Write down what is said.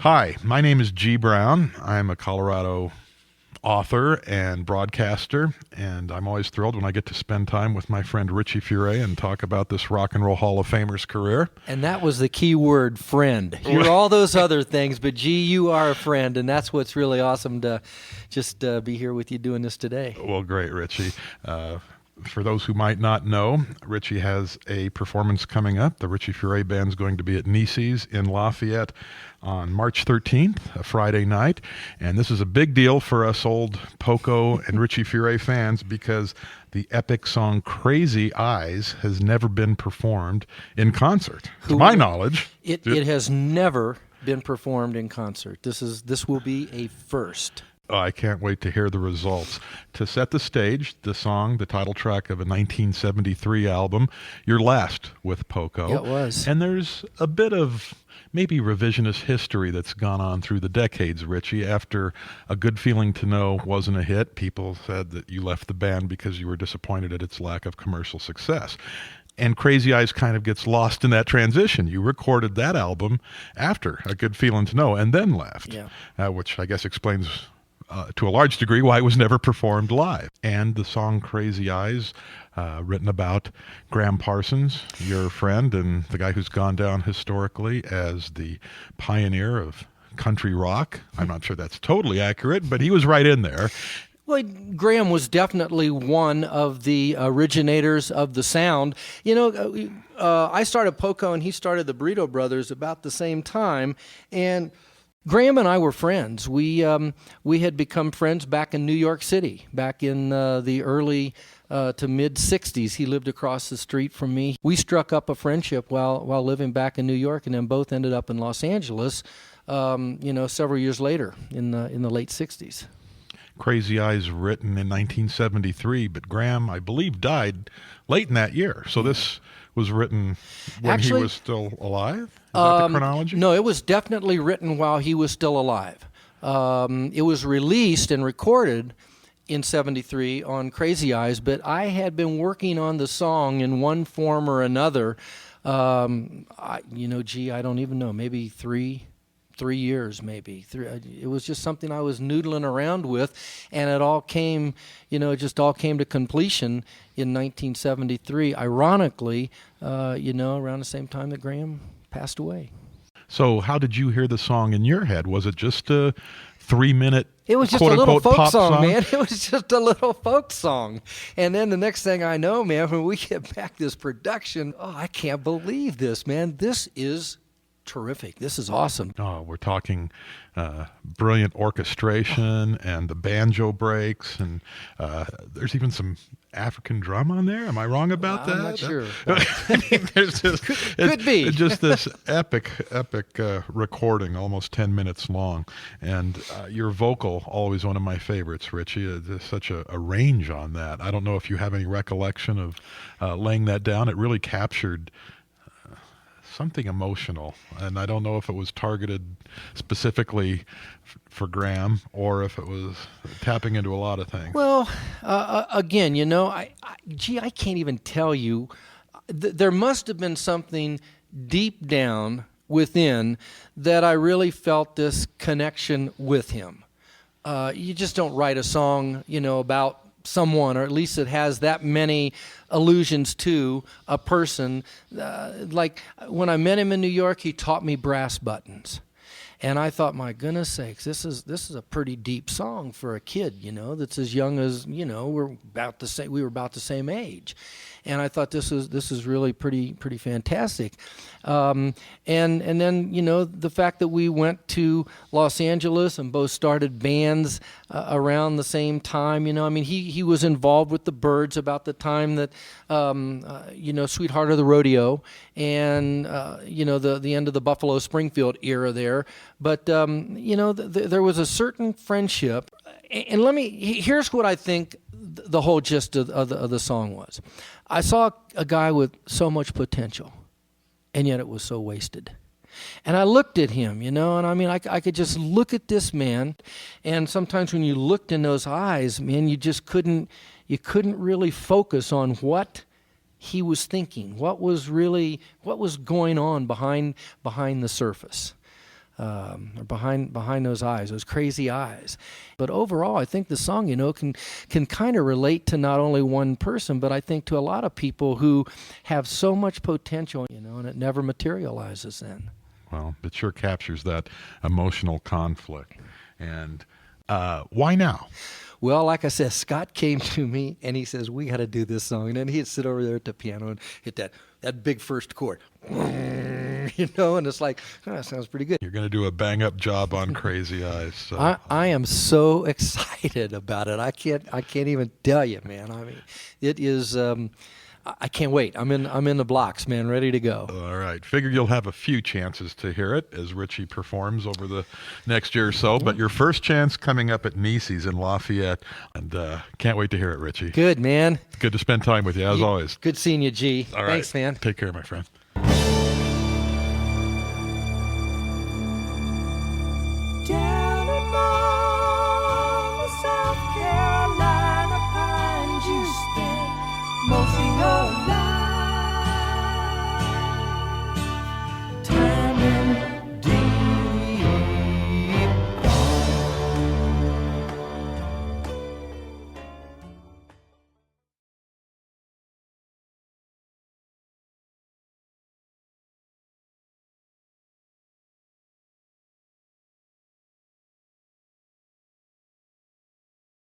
Hi, my name is G. Brown. I'm a Colorado author and broadcaster, and I'm always thrilled when I get to spend time with my friend Richie Furay and talk about this Rock and Roll Hall of Famer's career. And that was the key word, friend. You're all those other things, but G, you are a friend, and that's what's really awesome to just be here with you doing this today. Well, great, Richie. For those who might not know, Richie has a performance coming up. The Richie Furay Band is going to be at Nieces in Lafayette on March 13th, a Friday night. And this is a big deal for us old Poco and Richie Furay fans because the epic song Crazy Eyes has never been performed in concert. To my knowledge. It has never been performed in concert. This will be a first. Oh, I can't wait to hear the results. To set the stage, the song, the title track of a 1973 album, Your Last with Poco. Yeah, it was. And there's a bit of maybe revisionist history that's gone on through the decades, Richie. After A Good Feeling to Know wasn't a hit, people said that you left the band because you were disappointed at its lack of commercial success. And Crazy Eyes kind of gets lost in that transition. You recorded that album after A Good Feeling to Know and then left, which I guess explains to a large degree why it was never performed live. And the song Crazy Eyes, written about Graham Parsons, your friend and the guy who's gone down historically as the pioneer of country rock. I'm not sure that's totally accurate, but he was right in there. Well, Graham was definitely one of the originators of the sound. You know, I started Poco and he started the Burrito Brothers about the same time, and Graham and I were friends. We had become friends back in New York City, back in the early to mid '60s. He lived across the street from me. We struck up a friendship while living back in New York, and then both ended up in Los Angeles. Several years later in the late '60s. Crazy Eyes written in 1973, but Graham, I believe, died late in that year. So this was written when he was still alive? Is that the chronology? No, it was definitely written while he was still alive. It was released and recorded in '73 on Crazy Eyes, but I had been working on the song in one form or another. I don't even know, maybe three years, maybe. It was just something I was noodling around with, and it all came, to completion in 1973. Ironically, around the same time that Graham passed away. So how did you hear the song in your head? Was it just a 3-minute It was just a little folk song, man. It was just a little folk song. And then the next thing I know, man, when we get back this production, I can't believe this, man. This is terrific. This is awesome. Oh, we're talking brilliant orchestration and the banjo breaks, and there's even some African drum on there. Am I wrong about that? I'm not sure. Could be. Just this epic recording, almost 10 minutes long. And your vocal, always one of my favorites, Richie. There's such a range on that. I don't know if you have any recollection of laying that down. It really captured something emotional, and I don't know if it was targeted specifically for Graham or if it was tapping into a lot of things. Well, again, I can't even tell you. There must have been something deep down within that I really felt this connection with him. You just don't write a song, about someone, or at least it has that many allusions to a person. Like when I met him in New York, he taught me brass buttons. And I thought, my goodness sakes, this is a pretty deep song for a kid, that's as young as, we were about the same age. And I thought this is really pretty fantastic. And then, the fact that we went to Los Angeles and both started bands around the same time, he was involved with the Byrds about the time that, Sweetheart of the Rodeo and, the end of the Buffalo Springfield era there. But, there was a certain friendship. And here's what I think the whole gist of the song was. I saw a guy with so much potential, and yet it was so wasted. And I looked at him, and I could just look at this man, and sometimes when you looked in those eyes, man, you couldn't really focus on what he was thinking, what was going on behind the surface. or behind those eyes, those crazy eyes. But overall, I think the song, can kind of relate to not only one person, but I think to a lot of people who have so much potential, and it never materializes then. Well, it sure captures that emotional conflict. And why now? Well, like I said, Scott came to me and he says, we got to do this song. And then he'd sit over there at the piano and hit that big first chord, and it's like, that sounds pretty good. You're going to do a bang-up job on Crazy Eyes. So. I am so excited about it. I can't even tell you, man. I mean, it is. I can't wait. I'm in the blocks, man, ready to go. All right. Figure you'll have a few chances to hear it as Richie performs over the next year or so. But your first chance coming up at Nieces in Lafayette. And can't wait to hear it, Richie. Good, man. Good to spend time with you, as always. Good seeing you, G. All right. Thanks, man. Take care, my friend.